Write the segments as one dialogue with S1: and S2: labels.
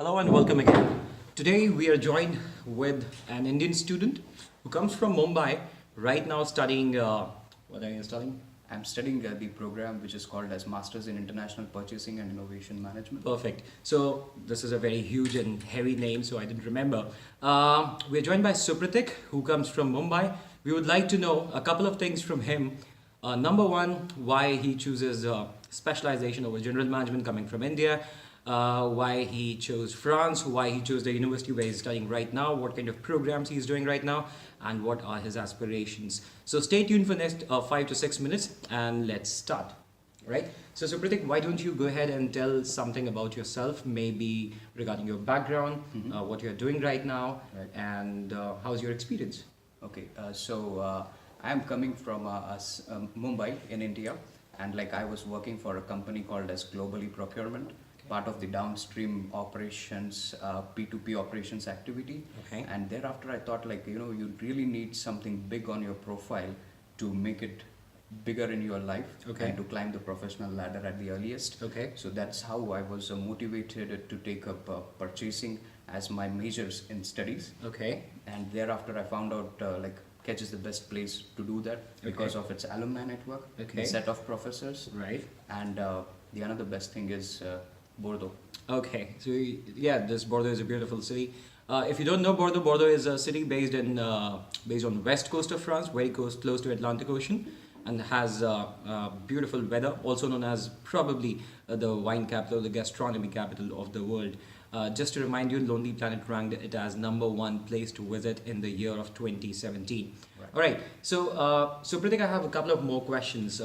S1: Hello and welcome again. Today we are joined with an Indian student who comes from Mumbai, right now studying, what are you studying?
S2: I'm studying the program which is called as Masters in International Purchasing and Innovation Management.
S1: Perfect. So this is a very huge and heavy name, so I didn't remember. We're joined by Supratik, who comes from Mumbai. We would like to know a couple of things from him. Number one, why he chooses specialization over general management coming from India. Why he chose France, why he chose the university where he's studying right now, what kind of programs he's doing right now, and what are his aspirations. So stay tuned for next 5 to 6 minutes and let's start. Right? So Supratik, why don't you go ahead and tell something about yourself, maybe regarding your background, what you're doing right now,
S2: Right.
S1: and how's your experience?
S2: Okay, I am coming from Mumbai in India, and like I was working for a company called as Globally Procurement, part of the downstream operations, P2P operations activity.
S1: Okay.
S2: And thereafter I thought you really need something big on your profile to make it bigger in your life.
S1: Okay.
S2: And to climb the professional ladder at the earliest.
S1: Okay.
S2: So that's how I was motivated to take up purchasing as my majors in studies.
S1: Okay.
S2: And thereafter I found out KEDGE is the best place to do that because of its alumni network,
S1: Okay.
S2: the set of professors,
S1: Right.
S2: and the another best thing is Bordeaux.
S1: Okay, so yeah, this Bordeaux is a beautiful city. If you don't know Bordeaux, Bordeaux is a city based on west coast of France, very close to Atlantic Ocean, and has beautiful weather, also known as probably the wine capital, the gastronomy capital of the world. Just to remind you, Lonely Planet ranked it as #1 place to visit in the year of 2017.
S2: Right.
S1: All right, so Pratik, I have a couple of more questions.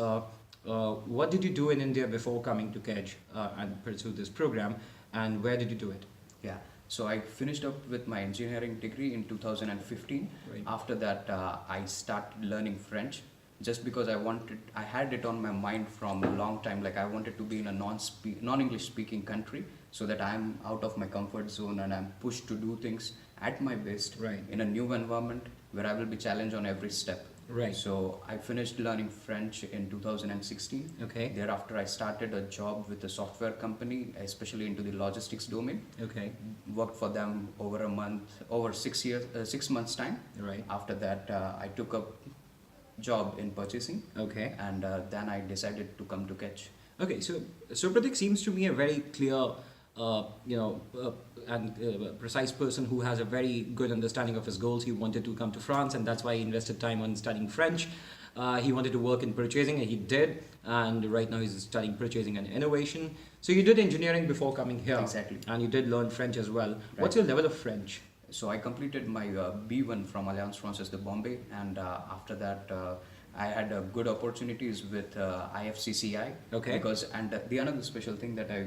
S1: What did you do in India before coming to KEDGE and pursue this program, and where did you do it?
S2: Yeah. So I finished up with my engineering degree in 2015.
S1: Right.
S2: After that, I started learning French just because I had it on my mind from a long time. Like I wanted to be in a non-English speaking country so that I'm out of my comfort zone and I'm pushed to do things at my best
S1: Right.
S2: in a new environment where I will be challenged on every step.
S1: Right.
S2: So I finished learning French in 2016.
S1: Okay.
S2: Thereafter, I started a job with a software company, especially into the logistics domain.
S1: Okay.
S2: Worked for them over 6 months time.
S1: Right.
S2: After that, I took a job in purchasing,
S1: Okay.
S2: and then I decided to come to KEDGE.
S1: Okay. So Pratik seems to me a very clear, precise person who has a very good understanding of his goals. He wanted to come to France, and that's why he invested time on studying French. He wanted to work in purchasing, and he did. And right now he's studying purchasing and innovation. So you did engineering before coming here.
S2: Exactly.
S1: And you did learn French as well.
S2: Right.
S1: What's your level of French?
S2: So I completed my B1 from Alliance Française de Bombay, and after that I had good opportunities with IFCCI.
S1: Okay.
S2: The another special thing that I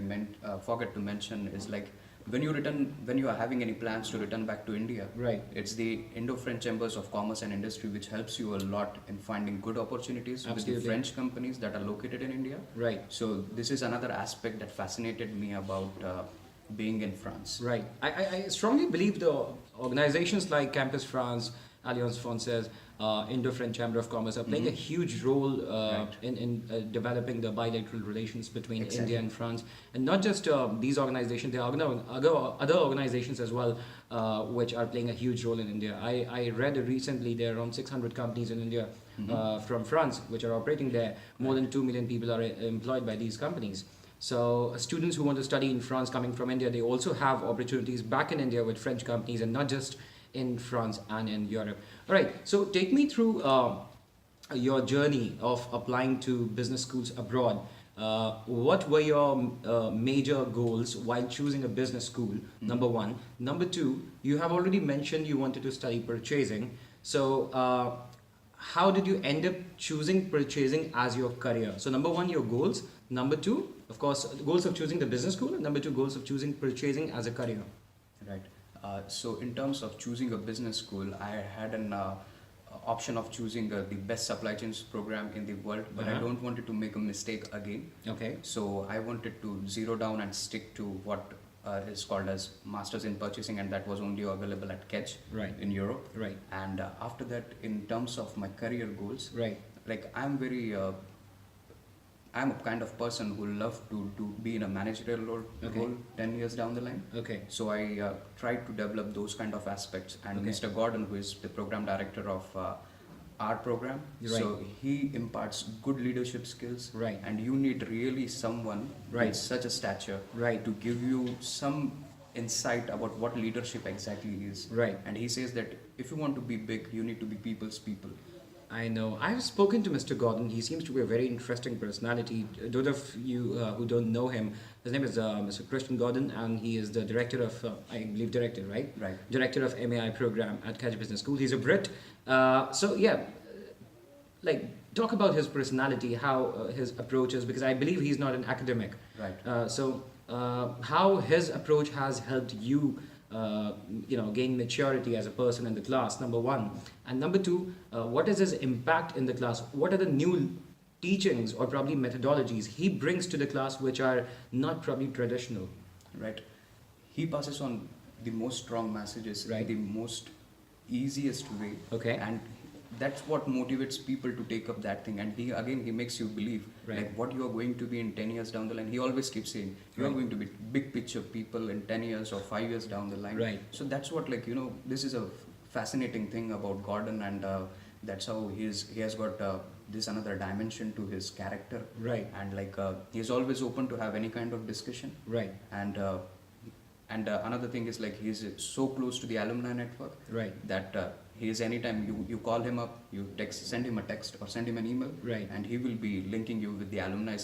S2: forgot to mention is like when you are having any plans to return back to India,
S1: Right.
S2: it's the Indo-French Chambers of Commerce and Industry which helps you a lot in finding good opportunities with
S1: Absolutely.
S2: the French companies that are located in India.
S1: Right.
S2: So this is another aspect that fascinated me about being in France.
S1: Right. I strongly believe the organizations like Campus France, Alliance Française, Indo-French Chamber of Commerce are playing a huge role
S2: Right.
S1: in developing the bilateral relations between
S2: Exactly.
S1: India and France. And not just these organizations, there are other organizations as well which are playing a huge role in India. I read recently there are around 600 companies in India from France which are operating there. More than 2 million people are employed by these companies. So students who want to study in France coming from India, they also have opportunities back in India with French companies and not just in France and in Europe. All right, so take me through your journey of applying to business schools abroad. What were your major goals while choosing a business school? Number one. Number two, you have already mentioned you wanted to study purchasing. So how did you end up choosing purchasing as your career? So number one, your goals. Number two, of course, goals of choosing the business school. And number two, goals of choosing purchasing as a career.
S2: Right. So in terms of choosing a business school, I had an option of choosing the best supply chains program in the world, but I don't wanted to make a mistake again.
S1: Okay.
S2: So I wanted to zero down and stick to what is called as Masters in Purchasing, and that was only available at KEDGE
S1: Right.
S2: in Europe.
S1: Right.
S2: And after that, in terms of my career goals,
S1: Right.
S2: like I'm very I'm a kind of person who love to be in a managerial role 10 years down the line.
S1: Okay.
S2: So I tried to develop those kind of aspects. And
S1: Okay.
S2: Mr. Gordon, who is the program director of our program,
S1: Right.
S2: so he imparts good leadership skills.
S1: Right.
S2: And you need really someone
S1: Right.
S2: with such a stature
S1: Right.
S2: to give you some insight about what leadership exactly is.
S1: Right.
S2: And he says that if you want to be big, you need to be people's people.
S1: I know. I've spoken to Mr. Gordon. He seems to be a very interesting personality. Those of you who don't know him, his name is Mr. Christian Gordon, and he is the director of, I believe, director, right?
S2: Right.
S1: Director of MAI program at KEDGE Business School. He's a Brit. So yeah, like talk about his personality, how his approach is, because I believe he's not an academic.
S2: Right.
S1: So how his approach has helped you gain maturity as a person in the class, number one. And number two, what is his impact in the class? What are the new teachings or probably methodologies he brings to the class which are not probably traditional?
S2: Right. He passes on the most strong messages
S1: Right.
S2: the most easiest way.
S1: Okay.
S2: And that's what motivates people to take up that thing. And he makes you believe
S1: Right.
S2: like what you are going to be in 10 years down the line. He always keeps saying you are
S1: Right.
S2: going to be big picture people in 10 years or 5 years down the line.
S1: Right.
S2: So that's what this is a fascinating thing about Gordon, and that's how he has got this another dimension to his character.
S1: Right.
S2: And he's always open to have any kind of discussion.
S1: Right.
S2: And another thing is like he's so close to the alumni network
S1: Right.
S2: that he is anytime you call him up, you send him a text or send him an email,
S1: Right.
S2: and he will be linking you with the alumni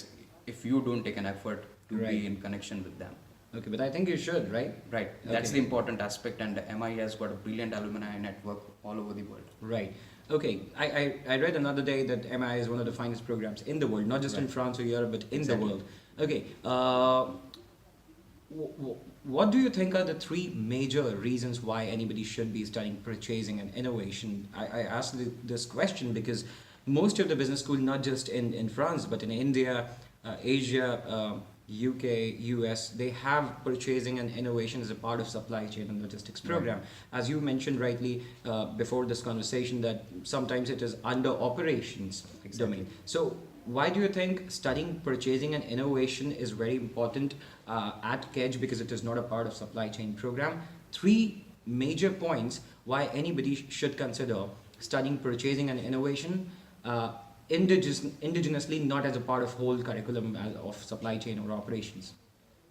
S2: if you don't take an effort to
S1: Right.
S2: be in connection with them.
S1: Okay, but I think you should, right?
S2: Right. That's
S1: Okay.
S2: the important aspect, and MI has got a brilliant alumni network all over the world.
S1: Right. Okay. I read another day that MI is one of the finest programs in the world, not just in
S2: Right.
S1: France or Europe, but in
S2: Exactly.
S1: the world. Okay. What do you think are the three major reasons why anybody should be studying purchasing and innovation? I asked this question because most of the business school, not just in France, but in India, Asia, UK, US, they have purchasing and innovation as a part of supply chain and logistics program. As you mentioned rightly before this conversation, that sometimes it is under operations domain. So why do you think studying purchasing and innovation is very important at KEDGE, because it is not a part of supply chain program? Three major points why anybody should consider studying purchasing and innovation indigenously, not as a part of whole curriculum of supply chain or operations.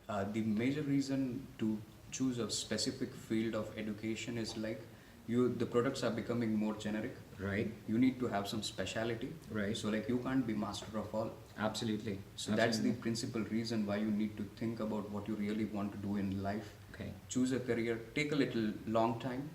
S2: The major reason to choose a specific field of education is the products are becoming more generic.
S1: Right.
S2: You need to have some speciality.
S1: Right.
S2: So you can't be master of all.
S1: Absolutely.
S2: So that's the principal reason why you need to think about what you really want to do in life.
S1: Okay.
S2: Choose a career, take a little long time,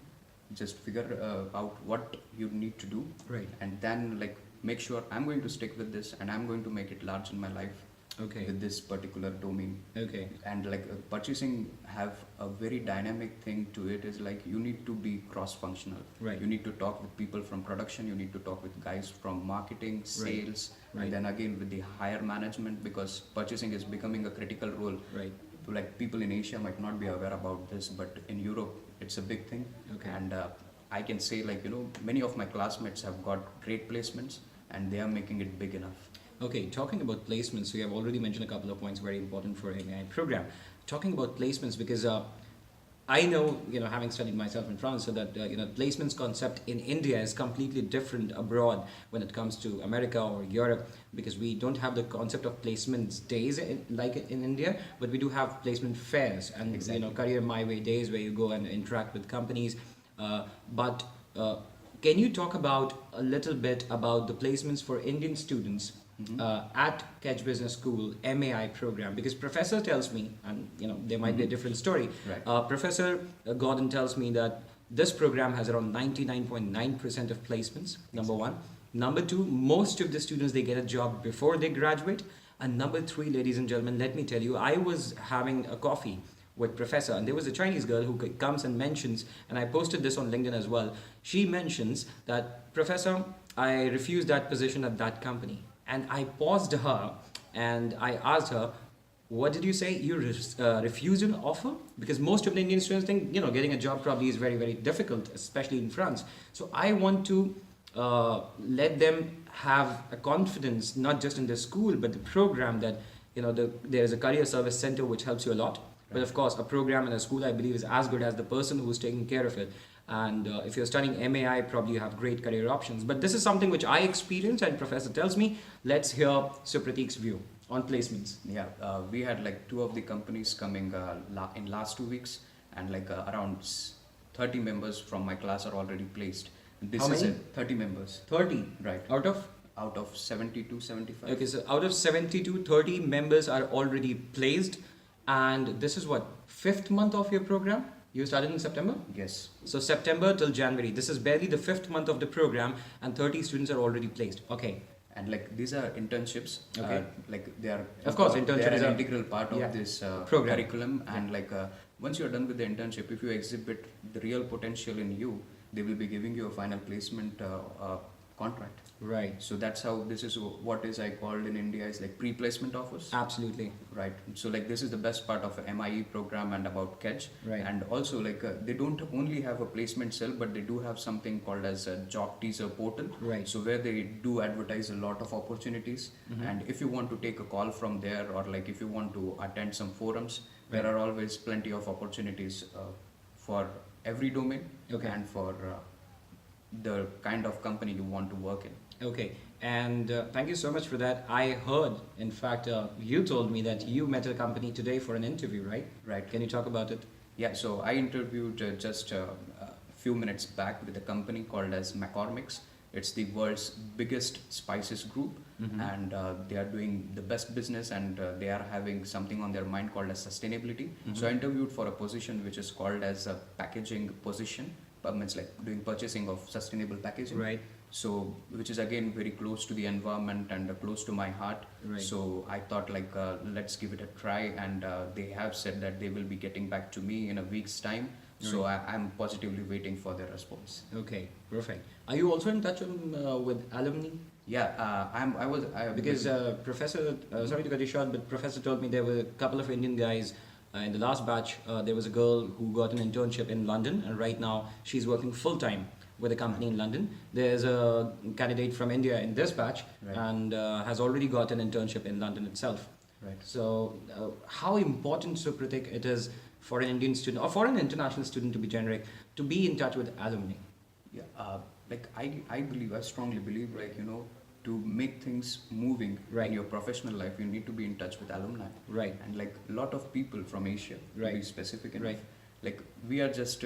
S2: just figure out what you need to do.
S1: Right.
S2: And then make sure I'm going to stick with this and I'm going to make it large in my life.
S1: Okay.
S2: With this particular domain.
S1: Okay.
S2: And purchasing have a very dynamic thing to it, is you need to be cross-functional.
S1: Right.
S2: You need to talk with people from production, you need to talk with guys from marketing, sales,
S1: Right.
S2: and then again with the higher management, because purchasing is becoming a critical role.
S1: Right.
S2: People in Asia might not be aware about this, but in Europe it's a big thing.
S1: Okay.
S2: And I can say many of my classmates have got great placements and they are making it big enough.
S1: Okay, talking about placements, so you have already mentioned a couple of points very important for MAI program. Talking about placements, because I know, having studied myself in France, so that, placements concept in India is completely different abroad when it comes to America or Europe, because we don't have the concept of placements days like in India, but we do have placement fairs and,
S2: Exactly.
S1: career my way days where you go and interact with companies. But can you talk about a little bit about the placements for Indian students at KEDGE Business School MAI program? Because professor tells me, and there might be a different story.
S2: Right.
S1: Professor Gordon tells me that this program has around 99.9% of placements. Number one. Number two, most of the students, they get a job before they graduate. And number three, ladies and gentlemen, let me tell you, I was having a coffee with professor, and there was a Chinese girl who comes and mentions, and I posted this on LinkedIn as well. She mentions that, Professor, I refused that position at that company. And I paused her and I asked her, what did you say? You refused an offer? Because most of the Indian students think, getting a job probably is very, very difficult, especially in France. So I want to let them have a confidence not just in the school but the program that there is a career service center which helps you a lot. But of course, a program in a school, I believe, is as good as the person who's taking care of it. And if you're studying MAI, probably you have great career options. But this is something which I experienced, and Professor tells me. Let's hear Supratik's view on placements.
S2: Yeah, we had like 2 of the companies coming in last 2 weeks, and like around 30 members from my class are already placed. This
S1: How
S2: is
S1: many?
S2: 30 members.
S1: 30?
S2: Right.
S1: Out of?
S2: Out of 70 to 75.
S1: Okay, so out of 72, 30 members are already placed. And this is what, 5th month of your program? You started in September?
S2: Yes.
S1: So September till January. This is barely the 5th month of the program, and 30 students are already placed. Okay.
S2: And like these are internships.
S1: Okay.
S2: Like they are.
S1: Of course,
S2: they
S1: internships
S2: are
S1: are
S2: an integral part of this
S1: program.
S2: curriculum. And like once you are done with the internship, if you exhibit the real potential in you, they will be giving you a final placement contract.
S1: Right.
S2: So that's how this is what is I called in India is like pre-placement offers.
S1: Absolutely.
S2: Right. So like this is the best part of a MIE program and about KEDGE.
S1: Right.
S2: And also like they don't only have a placement cell, but they do have something called as a job teaser portal.
S1: Right.
S2: So where they do advertise a lot of opportunities. And if you want to take a call from there, or like if you want to attend some forums, there are always plenty of opportunities for every domain.
S1: Okay.
S2: And for the kind of company you want to work in.
S1: Okay, and thank you so much for that. I heard, in fact, you told me that you met a company today for an interview, right?
S2: Right.
S1: Can you talk about it?
S2: Yeah, so I interviewed just a few minutes back with a company called as McCormick's. It's the world's biggest spices group, and they are doing the best business, and they are having something on their mind called as sustainability. So I interviewed for a position which is called as a packaging position. Means like doing purchasing of sustainable packaging.
S1: Right.
S2: So which is again very close to the environment and close to my heart.
S1: Right.
S2: So I thought like let's give it a try, and they have said that they will be getting back to me in a week's time. So I'm positively waiting for their response.
S1: Okay, perfect. Are you also in touch with alumni?
S2: Yeah,
S1: Because Professor, sorry to cut you short, but Professor told me there were a couple of Indian guys. In the last batch, there was a girl who got an internship in London, and right now she's working full-time with a company in London. There's a candidate from India in this batch, and has already got an internship in London itself.
S2: Right.
S1: So how important, Supratik, it is for an Indian student or for an international student, to be generic, to be in touch with alumni?
S2: Yeah, like I believe, I strongly believe, like to make things moving in your professional life, you need to be in touch with alumni.
S1: Right.
S2: And like a lot of people from Asia, to be specific enough, like we are just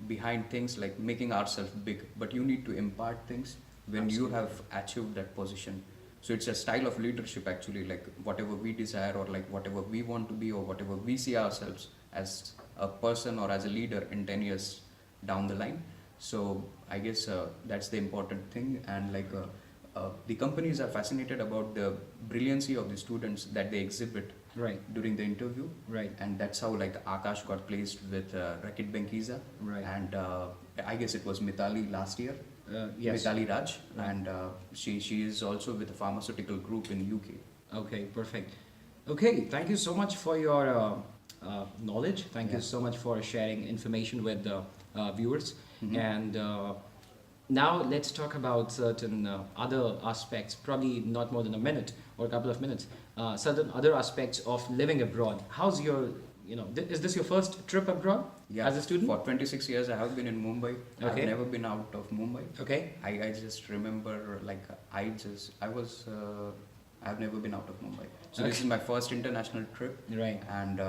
S2: behind things, like making ourselves big, but you need to impart things when you have achieved that position. So it's a style of leadership actually, like whatever we desire, or like whatever we want to be, or whatever we see ourselves as a person or as a leader in 10 years down the line. So I guess that's the important thing. And like the companies are fascinated about the brilliancy of the students that they exhibit during the interview.
S1: Right.
S2: And that's how like Akash got placed with Rakit Benkiza.
S1: Right.
S2: And I guess it was Mitali last year.
S1: Yes.
S2: Mitali Raj. And she is also with a pharmaceutical group in UK.
S1: Okay, perfect. Okay, thank you so much for your knowledge. Thank you so much for sharing information with the viewers. And now let's talk about certain other aspects, probably not more than a minute or a couple of minutes, certain other aspects of living abroad. How's your, is this your first trip abroad as a student?
S2: For 26 years I have been in Mumbai.
S1: Okay.
S2: I've never been out of Mumbai.
S1: Okay.
S2: I just remember like I've never been out of Mumbai. So this is my first international trip.
S1: Right.
S2: And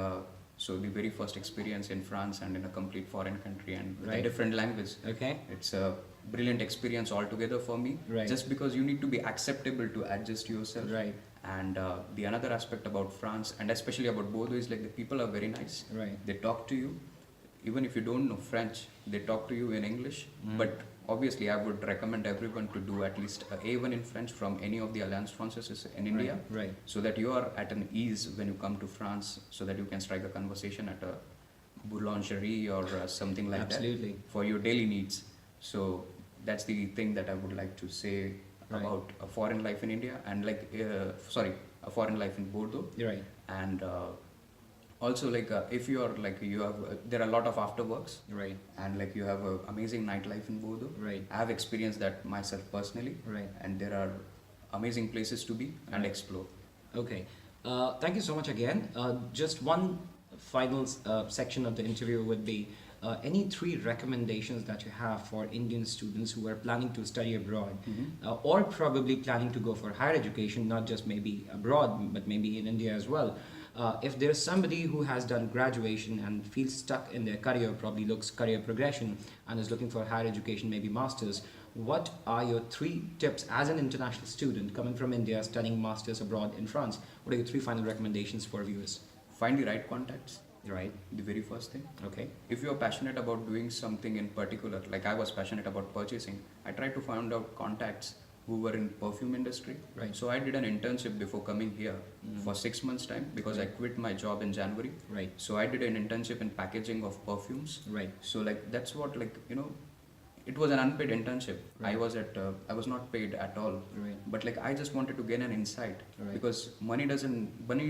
S2: so the very first experience in France and in a complete foreign country and with a different language.
S1: Okay.
S2: It's a brilliant experience altogether for me.
S1: Right.
S2: Just because you need to be acceptable to adjust yourself.
S1: Right.
S2: And the another aspect about France and especially about Bordeaux is like the people are very nice.
S1: Right.
S2: They talk to you. Even if you don't know French, they talk to you in English. But obviously, I would recommend everyone to do at least A1 in French from any of the Alliance Françaises in India.
S1: Right.
S2: So that you are at an ease when you come to France, so that you can strike a conversation at a boulangerie or something like
S1: Absolutely.
S2: that for your daily needs. So that's the thing that I would like to say about a foreign life in India and like, a foreign life in Bordeaux.
S1: Right.
S2: And Also, like if you are like you have there are a lot of after works,
S1: Right.
S2: and like you have a amazing nightlife in Bordeaux.
S1: Right.
S2: I have experienced that myself personally.
S1: Right.
S2: And there are amazing places to be and
S1: Right.
S2: explore.
S1: Okay. Thank you so much again. Just one final section of the interview would be any 3 recommendations that you have for Indian students who are planning to study abroad or probably planning to go for higher education, not just maybe abroad, but maybe in India as well. If there's somebody who has done graduation and feels stuck in their career, probably looks career progression and is looking for higher education, maybe masters, what are your 3 tips as an international student coming from India studying masters abroad in France? What are your 3 final recommendations for viewers?
S2: Find the right contacts.
S1: Right.
S2: The very first thing.
S1: Okay.
S2: If you're passionate about doing something in particular, like I was passionate about purchasing, I tried to find out contacts who were in perfume industry.
S1: Right.
S2: So I did an internship before coming here for 6 months time because I quit my job in January.
S1: Right.
S2: So I did an internship in packaging of perfumes.
S1: Right.
S2: So like that's what it was an unpaid internship.
S1: Right.
S2: I was not paid at all.
S1: Right.
S2: But like I just wanted to gain an insight
S1: Right.
S2: because money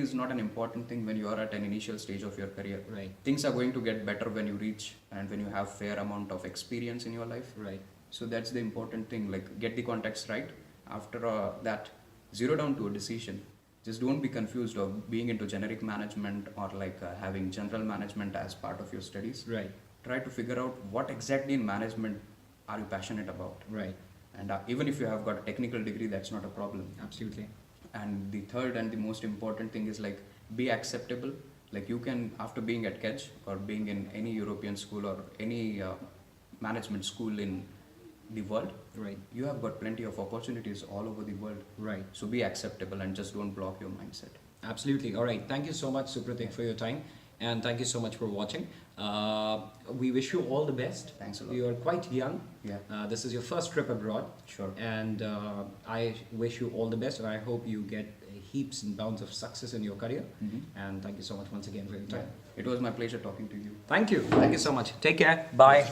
S2: is not an important thing when you are at an initial stage of your career.
S1: Right.
S2: Things are going to get better when you reach and when you have fair amount of experience in your life.
S1: Right.
S2: So that's the important thing, like get the contacts right. After that, zero down to a decision. Just don't be confused of being into generic management or like having general management as part of your studies.
S1: Right.
S2: Try to figure out what exactly in management are you passionate about.
S1: Right.
S2: And even if you have got a technical degree, that's not a problem.
S1: Absolutely.
S2: And the third and the most important thing is like be acceptable. Like you can, after being at KEDGE or being in any European school or any management school in the world,
S1: Right.
S2: you have got plenty of opportunities all over the world.
S1: Right.
S2: So be acceptable and just don't block your mindset.
S1: Absolutely. All right. Thank you so much, Supratik, for your time. And thank you so much for watching. We wish you all the best.
S2: Thanks a lot.
S1: You are quite young.
S2: Yeah.
S1: This is your first trip abroad.
S2: Sure.
S1: And I wish you all the best. And I hope you get heaps and bounds of success in your career. And thank you so much once again for your time.
S2: It was my pleasure talking to you.
S1: Thank you. Thank you so much. Take care. Bye.